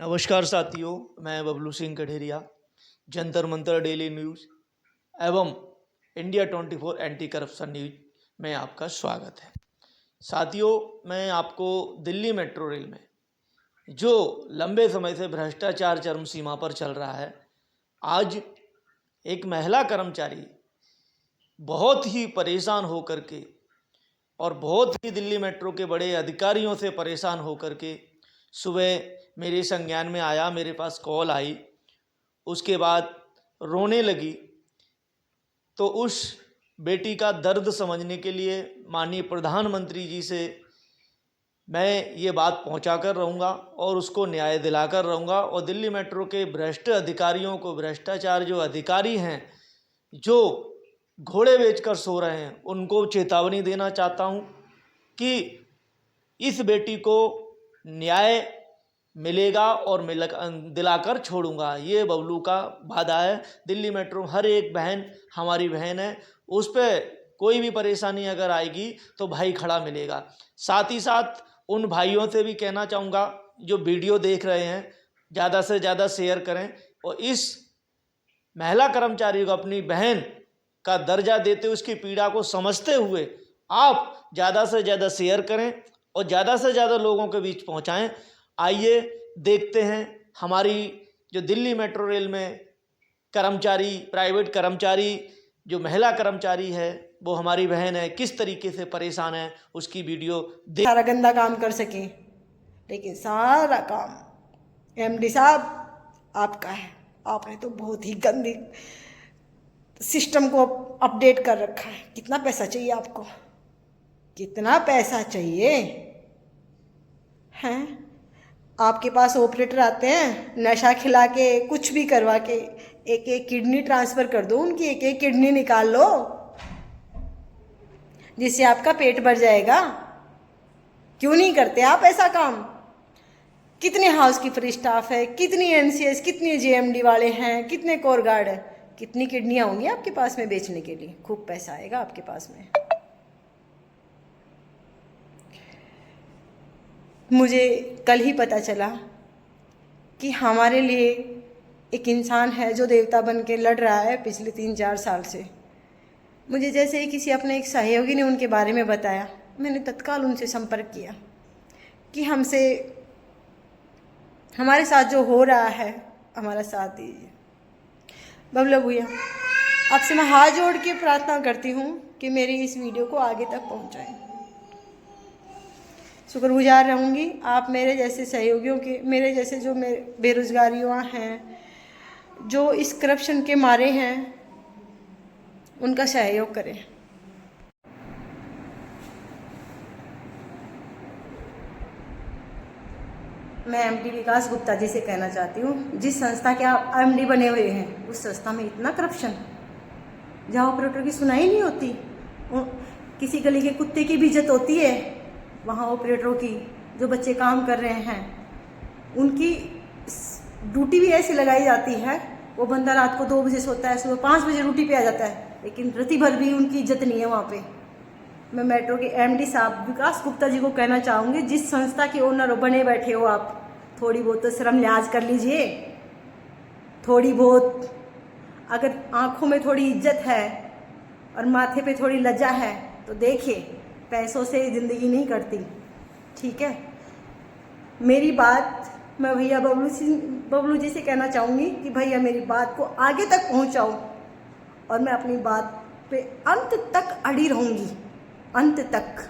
नमस्कार साथियों, मैं बबलू सिंह कठेरिया जंतर मंतर डेली न्यूज़ एवं इंडिया 24 एंटी करप्शन न्यूज में आपका स्वागत है। साथियों, मैं आपको दिल्ली मेट्रो रेल में जो लंबे समय से भ्रष्टाचार चरम सीमा पर चल रहा है, आज एक महिला कर्मचारी बहुत ही परेशान होकर के और बहुत ही दिल्ली मेट्रो के बड़े अधिकारियों से परेशान होकर के सुबह मेरे संज्ञान में आया, मेरे पास कॉल आई। उसके बाद रोने लगी। तो उस बेटी का दर्द समझने के लिए माननीय प्रधानमंत्री जी से मैं ये बात पहुंचा कर रहूँगा और उसको न्याय दिलाकर रहूँगा। और दिल्ली मेट्रो के भ्रष्ट अधिकारियों को, भ्रष्टाचार जो अधिकारी हैं, जो घोड़े बेचकर सो रहे हैं, उनको चेतावनी देना चाहता हूँ कि इस बेटी को न्याय मिलेगा और दिलाकर छोड़ूंगा। ये बबलू का वादा है। दिल्ली मेट्रो हर एक बहन हमारी बहन है, उस पर कोई भी परेशानी अगर आएगी तो भाई खड़ा मिलेगा। साथ ही साथ उन भाइयों से भी कहना चाहूँगा जो वीडियो देख रहे हैं, ज़्यादा से ज़्यादा शेयर करें और इस महिला कर्मचारी को अपनी बहन का दर्जा देते, उसकी पीड़ा को समझते हुए आप ज़्यादा से ज़्यादा शेयर करें और ज़्यादा से ज़्यादा लोगों के बीच पहुँचाएं। आइए देखते हैं हमारी जो दिल्ली मेट्रो रेल में कर्मचारी, प्राइवेट कर्मचारी, जो महिला कर्मचारी है वो हमारी बहन है, किस तरीके से परेशान है, उसकी वीडियो सारा गंदा काम कर सके, लेकिन सारा काम एमडी साहब आपका है। आपने तो बहुत ही गंदी सिस्टम को अपडेट कर रखा है। कितना पैसा चाहिए आपको? कितना पैसा चाहिए हैं? आपके पास ऑपरेटर आते हैं, नशा खिला के कुछ भी करवा के एक एक किडनी ट्रांसफ़र कर दो, उनकी एक एक किडनी निकाल लो, जिससे आपका पेट भर जाएगा। क्यों नहीं करते आप ऐसा काम? कितने हाउसकीपर स्टाफ है, कितनी एनसीएस, कितने जेएमडी वाले हैं, कितने कोर गार्ड है, कितनी किडनियाँ होंगी आपके पास में बेचने के लिए? खूब पैसा आएगा आपके पास में। मुझे कल ही पता चला कि हमारे लिए एक इंसान है जो देवता बन के लड़ रहा है पिछले 3-4 साल से। मुझे जैसे ही किसी अपने एक सहयोगी ने उनके बारे में बताया, मैंने तत्काल उनसे संपर्क किया कि हमारे साथ जो हो रहा है, हमारा साथ दीजिए। बबलू भैया, आपसे मैं हाथ जोड़ के प्रार्थना करती हूँ कि मेरी इस वीडियो को आगे तक पहुँचाएं। शुक्रगुजार रहूँगी आप मेरे जैसे सहयोगियों के, मेरे जैसे जो मेरे बेरोजगार युवा हैं, जो इस करप्शन के मारे हैं, उनका सहयोग करें। मैं एमडी विकास गुप्ता जी से कहना चाहती हूँ, जिस संस्था के आप एमडी बने हुए हैं, उस संस्था में इतना करप्शन, जहाँ ऑपरेटर की सुनाई नहीं होती, किसी गली के कुत्ते की भी इज्जत होती है, वहाँ ऑपरेटरों की, जो बच्चे काम कर रहे हैं, उनकी ड्यूटी भी ऐसी लगाई जाती है। वो बंदा रात को 2 बजे सोता है, सुबह 5 बजे ड्यूटी पे आ जाता है, लेकिन रति भर भी उनकी इज्जत नहीं है वहाँ पे। मैं मेट्रो के एमडी साहब विकास गुप्ता जी को कहना चाहूँगी, जिस संस्था के ओनर बने बैठे हो आप, थोड़ी बहुत तो शर्म लिहाज कर लीजिए। थोड़ी बहुत अगर आँखों में थोड़ी इज्जत है और माथे पे थोड़ी लज्जा है तो देखिए, पैसों से ज़िंदगी नहीं करती, ठीक है। मेरी बात मैं भैया बबलू जी से कहना चाहूँगी कि भैया मेरी बात को आगे तक पहुँचाओ और मैं अपनी बात पे अंत तक अड़ी रहूँगी, अंत तक।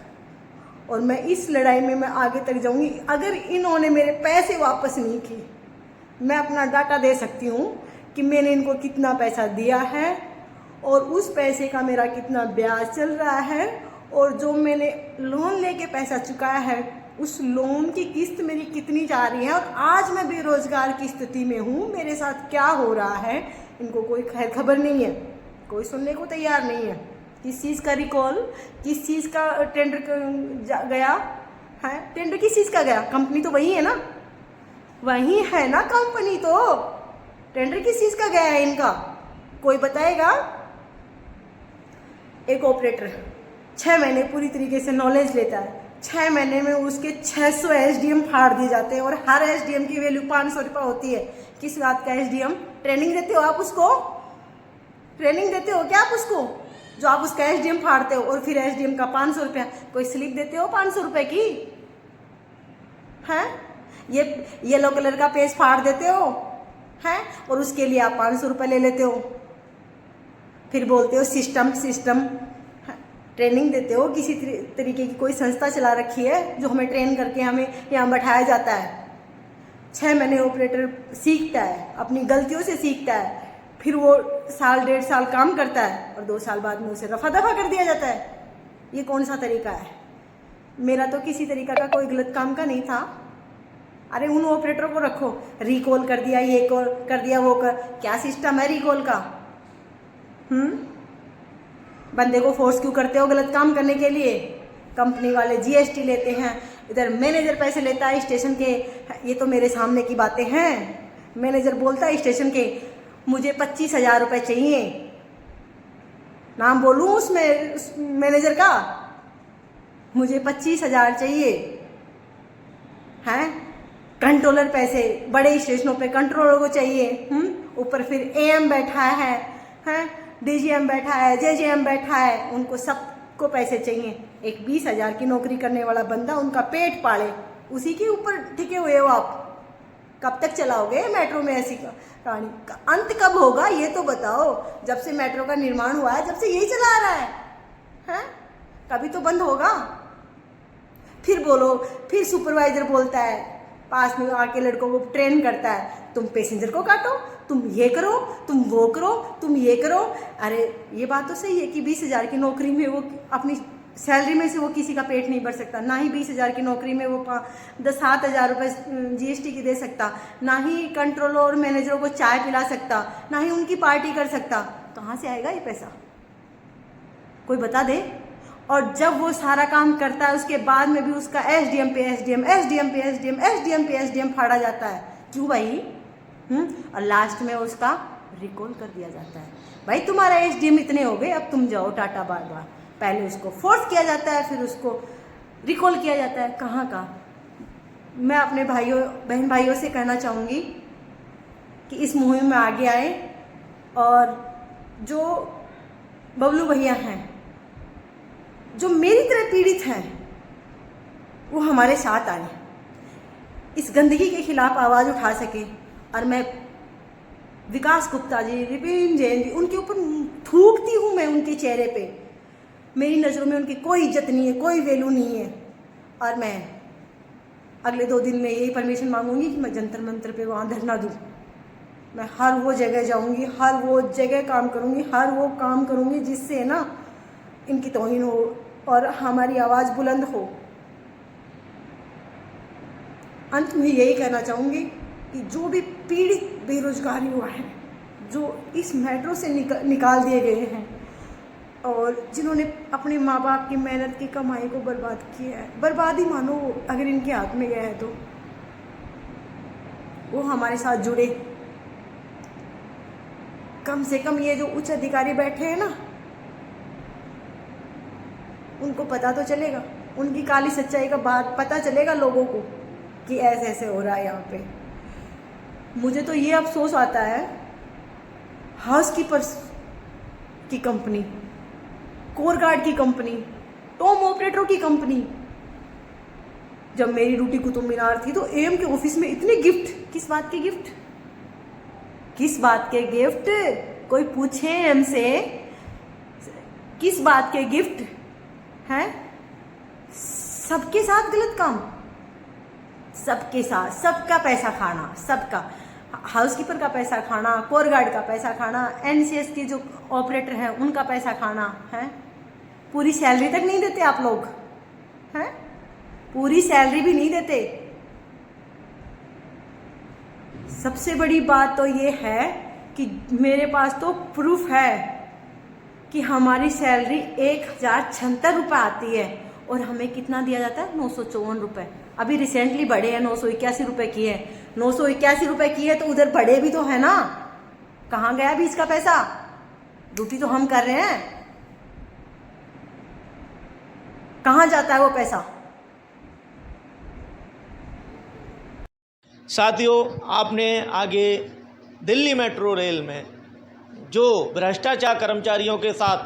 और मैं इस लड़ाई में मैं आगे तक जाऊँगी। अगर इन्होंने मेरे पैसे वापस नहीं किए, मैं अपना डाटा दे सकती हूँ कि मैंने इनको कितना पैसा दिया है और उस पैसे का मेरा कितना ब्याज चल रहा है, और जो मैंने लोन लेके पैसा चुकाया है, उस लोन की किस्त मेरी कितनी जा रही है, और आज मैं बेरोजगार की स्थिति में हूँ, मेरे साथ क्या हो रहा है, इनको कोई खैर खबर नहीं है, कोई सुनने को तैयार नहीं है। किस चीज़ का रिकॉल, किस चीज़ का टेंडर गया है? टेंडर किस चीज़ का गया? कंपनी तो वही है ना, वही है ना कंपनी, तो टेंडर किस चीज़ का गया है इनका? कोई बताएगा? एक ऑपरेटर 6 महीने पूरी तरीके से नॉलेज लेता है, 6 महीने में उसके 600 एसडीएम फाड़ दिए जाते हैं और हर एसडीएम की वैल्यू 500 रुपये होती है। किस बात का एसडीएम? ट्रेनिंग देते हो आप उसको? ट्रेनिंग देते हो क्या आप उसको? जो आप उसका एसडीएम फाड़ते हो और फिर एसडीएम का 500 रुपया, कोई स्लिप देते हो 500 रुपए की? हैं? ये येलो कलर का पेज फाड़ देते हो हैं और उसके लिए आप 500 रुपये ले लेते हो। फिर बोलते हो सिस्टम सिस्टम। ट्रेनिंग देते हो, किसी तरीके की कोई संस्था चला रखी है जो हमें ट्रेन करके हमें यहाँ बैठाया जाता है। 6 महीने ऑपरेटर सीखता है, अपनी गलतियों से सीखता है, फिर वो साल 1.5 साल काम करता है और 2 साल बाद में उसे रफा दफा कर दिया जाता है। ये कौन सा तरीका है? मेरा तो किसी तरीका का कोई गलत काम का नहीं था। अरे उन ऑपरेटरों को रखो, रिकॉल कर दिया, ये कर दिया, वो कर, क्या सिस्टम है रिकॉल का? बंदे को फोर्स क्यों करते हो गलत काम करने के लिए? कंपनी वाले जीएसटी लेते हैं, इधर मैनेजर पैसे लेता है स्टेशन के। ये तो मेरे सामने की बातें हैं। मैनेजर बोलता है स्टेशन के, मुझे 25,000 रुपये चाहिए। नाम बोलूँ उसमें उस मैनेजर का? मुझे 25,000 चाहिए हैं। कंट्रोलर पैसे, बड़े स्टेशनों पे कंट्रोलर को चाहिए। ऊपर फिर एएम बैठा है हैं, डीजीएम बैठा है, जेजेएम बैठा है, उनको सबको पैसे चाहिए। एक 20,000 की नौकरी करने वाला बंदा उनका पेट पाले, उसी के ऊपर टिके हुए हो आप। कब तक चलाओगे मेट्रो में ऐसी कहानी? का अंत कब होगा ये तो बताओ। जब से मेट्रो का निर्माण हुआ है, जब से यही चला आ रहा है? कभी तो बंद होगा। फिर बोलो, फिर सुपरवाइजर बोलता है, पास में आके लड़कों को ट्रेन करता है, तुम पैसेंजर को काटो, तुम ये करो, तुम वो करो, तुम ये करो। अरे ये बात तो सही है कि 20,000 की नौकरी में वो अपनी सैलरी में से वो किसी का पेट नहीं भर सकता। ना ही 20,000 की नौकरी में वो 7,000 रुपये जीएसटी की दे सकता, ना ही कंट्रोलर और मैनेजरों को चाय पिला सकता, ना ही उनकी पार्टी कर सकता। कहाँ से आएगा ये पैसा? कोई बता दे। और जब वो सारा काम करता है उसके बाद में भी उसका एसडीएम पे एसडीएम, एसडीएम पे एसडीएम, एसडीएम पे एसडीएम फाड़ा जाता है। क्यों भाई? और लास्ट में उसका रिकॉल कर दिया जाता है। भाई तुम्हारा एसडीएम इतने हो गए, अब तुम जाओ टाटा बाय बाय। पहले उसको फोर्स किया जाता है, फिर उसको रिकॉल किया जाता है। कहाँ का? मैं अपने बहन भाइयों से कहना चाहूँगी कि इस मुहिम में आगे आए और जो बबलू भैया हैं, जो मेरी तरह पीड़ित हैं, वो हमारे साथ आए, इस गंदगी के खिलाफ आवाज़ उठा सके। और मैं विकास गुप्ता जी, विपिन जैन जी, उनके ऊपर थूकती हूँ मैं उनके चेहरे पे। मेरी नज़रों में उनकी कोई इज्जत नहीं है, कोई वैल्यू नहीं है। और मैं अगले 2 दिन में यही परमिशन मांगूंगी कि मैं जंतर मंतर पे वहाँ धरना दूँ। मैं हर वो जगह जाऊँगी, हर वो जगह काम करूँगी, हर वो काम करूँगी जिससे ना इनकी तौहीन हो और हमारी आवाज़ बुलंद हो। अंत में यही कहना चाहूँगी कि जो भी पीड़ित बेरोजगार युवा है, जो इस मेट्रो से निकाल दिए गए हैं और जिन्होंने अपने माँ बाप की मेहनत की कमाई को बर्बाद किया है, बर्बाद ही मानो अगर इनके हाथ में गया है, तो वो हमारे साथ जुड़े। कम से कम ये जो उच्च अधिकारी बैठे हैं ना, उनको पता तो चलेगा, उनकी काली सच्चाई का बात पता चलेगा लोगों को कि ऐसे ऐसे हो रहा है यहाँ पे। मुझे तो ये अफसोस आता है, हाउसकीपर्स की कंपनी, कोर गार्ड की कंपनी, टॉम ऑपरेटर की कंपनी, जब मेरी ड्यूटी कुतुब मीनार थी तो एएम के ऑफिस में इतने गिफ्ट। किस बात के गिफ्ट? किस बात के गिफ्ट? कोई पूछे एएम से किस बात के गिफ्ट हैं? सबके साथ गलत काम, सबके साथ, सबका पैसा खाना, सबका, हाउसकीपर का पैसा खाना, कोर गार्ड का पैसा खाना, एनसीएस के जो ऑपरेटर हैं उनका पैसा खाना है। पूरी सैलरी तक नहीं देते आप लोग हैं, पूरी सैलरी भी नहीं देते। सबसे बड़ी बात तो ये है कि मेरे पास तो प्रूफ है कि हमारी सैलरी 1,076 रुपये आती है और हमें कितना दिया जाता है? 954 रुपये। अभी रिसेंटली बढ़े हैं, 981 रुपये की है। 981 रुपये की है तो उधर बढ़े भी तो है ना। कहाँ गया अभी इसका पैसा? ड्यूटी तो हम कर रहे हैं, कहाँ जाता है वो पैसा? साथियों, आपने आगे दिल्ली मेट्रो रेल में जो भ्रष्टाचार कर्मचारियों के साथ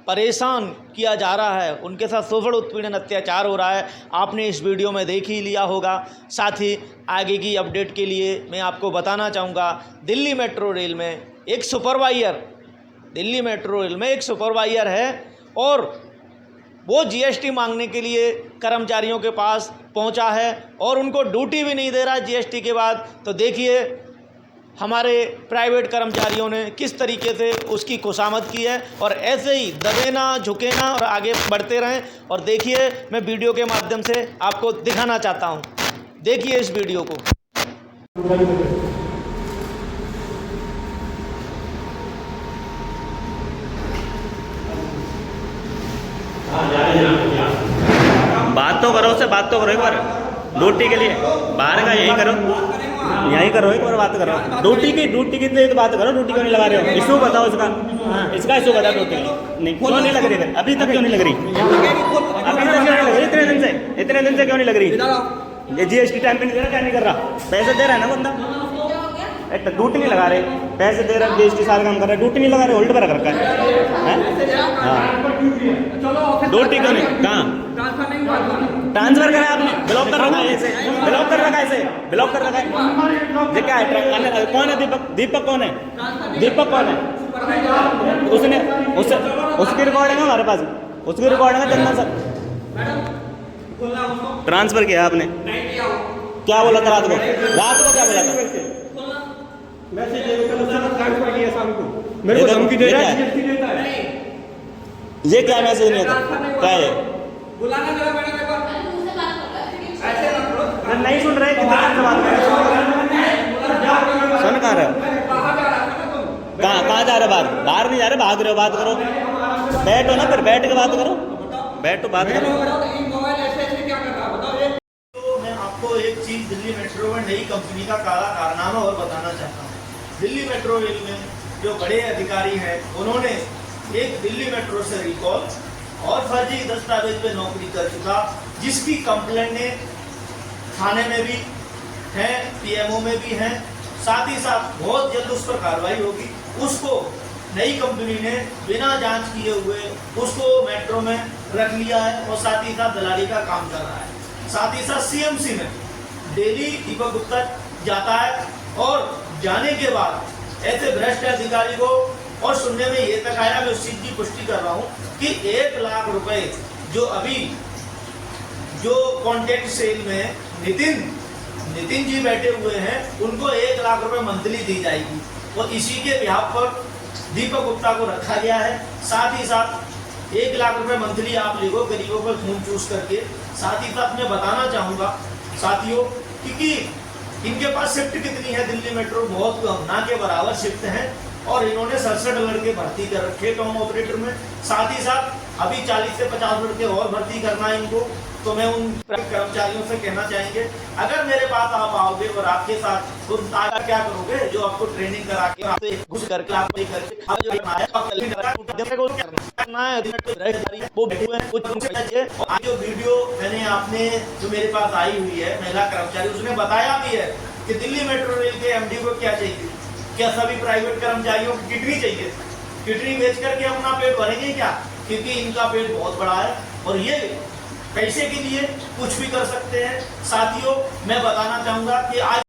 परेशान किया जा रहा है, उनके साथ शोषण उत्पीड़न अत्याचार हो रहा है, आपने इस वीडियो में देख ही लिया होगा। साथ ही आगे की अपडेट के लिए मैं आपको बताना चाहूँगा, दिल्ली मेट्रो रेल में एक सुपरवाइजर है और वो जीएसटी मांगने के लिए कर्मचारियों के पास पहुंचा है और उनको ड्यूटी भी नहीं दे रहा है जीएसटी के बाद। तो देखिए हमारे प्राइवेट कर्मचारियों ने किस तरीके से उसकी खुशामद की है और ऐसे ही दबे ना झुके ना और आगे बढ़ते रहें। और देखिए, मैं वीडियो के माध्यम से आपको दिखाना चाहता हूं, देखिए इस वीडियो को। बात तो करो, उससे बात तो करो एक बार ड्यूटी के लिए। बाहर का यही करो एक बार बात करो। ड्यूटी की तो बात करो, ड्यूटी क्यों नहीं लगा रहे हो? इशू बताओ इसका इशू बताओ। ड्यूटी नहीं क्यों नहीं लग रही? अभी तक क्यों नहीं लग रही? इतने दिन से क्यों नहीं लग रही? ये जीएसटी टाइम पे नहीं दे रहा, क्या नहीं कर रहा? पैसे दे रहा है ना बंदा, ड्यूटी नहीं लगा रहे, पैसे दे रहा है, जीएसटी साल काम कर रहा है, ड्यूटी नहीं लगा रहे, होल्ड पर रख रखा है। हाँ, ड्यूटी क्यों नहीं? कहाँ ट्रांसफर करा आपने? ब्लॉक कर रखा है, ब्लॉक कर रखा है, ब्लॉक कर रखा है। ये क्या है? कौन है दीपक कौन है? दीपक कौन है? उसकी रिकॉर्डिंग है हमारे पास, उसकी रिकॉर्डिंग है। चंदन सर ट्रांसफर किया आपने? क्या बोला था रात को? क्या बोला था? ट्रांसफर किया शाम को, मेरे को धमकी दे रहा है। ये क्या मैसेज नहीं था? क्या है? बुलाना जरा मैडम एक बार। ऐसे मत करो। नहीं सुन रहे, कितना से बात कर रहे हो? सुन कहाँ रहे हो? कहाँ जा रहे हो? बाहर नहीं जा रहे, भाग रहे हो। बात करो, बैठो ना, फिर बैठ के बात करो, बैठो बात करो। तो मैं आपको एक चीज़ दिल्ली मेट्रो में नई कंपनी का काला कारनामा और बताना चाहता हूँ। दिल्ली मेट्रो रेल में जो बड़े अधिकारी हैं, उन्होंने एक दिल्ली मेट्रो से रिकॉल और फर्जी दस्तावेज पे नौकरी कर चुका, जिसकी कंप्लेंट ने थाने में भी है, पीएमओ में भी है। साथ ही साथ बहुत जल्द उस पर कार्रवाई होगी। उसको नई कंपनी ने बिना जांच किए हुए उसको मेट्रो में रख लिया है और साथ ही साथ दलाली का काम कर रहा है। साथ ही साथ सीएमसी में डेली दीपक गुप्ता जाता है और जाने के बाद ऐसे भ्रष्ट अधिकारी को, और सुनने में ये तक आया, मैं उस चीज की पुष्टि कर रहा हूँ कि 1 लाख रुपए जो अभी जो कॉन्ट्रैक्ट सेल में नितिन जी बैठे हुए हैं, उनको 1 लाख रुपए मंथली दी जाएगी और इसी के बिहाफ पर दीपक गुप्ता को रखा गया है। साथ ही साथ 1 लाख रुपए मंथली आप लिखो, गरीबों पर खून चूस करके। साथ ही साथ मैं बताना चाहूँगा साथियों, क्योंकि इनके पास शिफ्ट कितनी है दिल्ली मेट्रो, बहुत कम, ना के बराबर शिफ्ट हैं और इन्होंने 67 लड़के भर्ती कर रखे टॉम ऑपरेटर में। साथ ही साथ अभी 40 से 50 लड़के और भर्ती करना है इनको। तो मैं उन कर्मचारियों से कहना चाहेंगे, अगर मेरे पास आप आओगे और आपके साथ तो आगे क्या करोगे? जो आपको ट्रेनिंग करा के आपसे घुस करके आप नहीं करके जो करना है जो वीडियो मैंने आपने जो मेरे पास आई हुई है महिला कर्मचारी, उसने बताया भी है कि दिल्ली मेट्रो रेल के एमडी को क्या चाहिए, क्या सभी प्राइवेट कर्मचारियों की किडनी चाहिए? किडनी बेच करके अपना पेट भरेंगे क्या? क्योंकि इनका पेट बहुत बड़ा है और ये पैसे के लिए कुछ भी कर सकते हैं। साथियों, मैं बताना चाहूंगा कि आज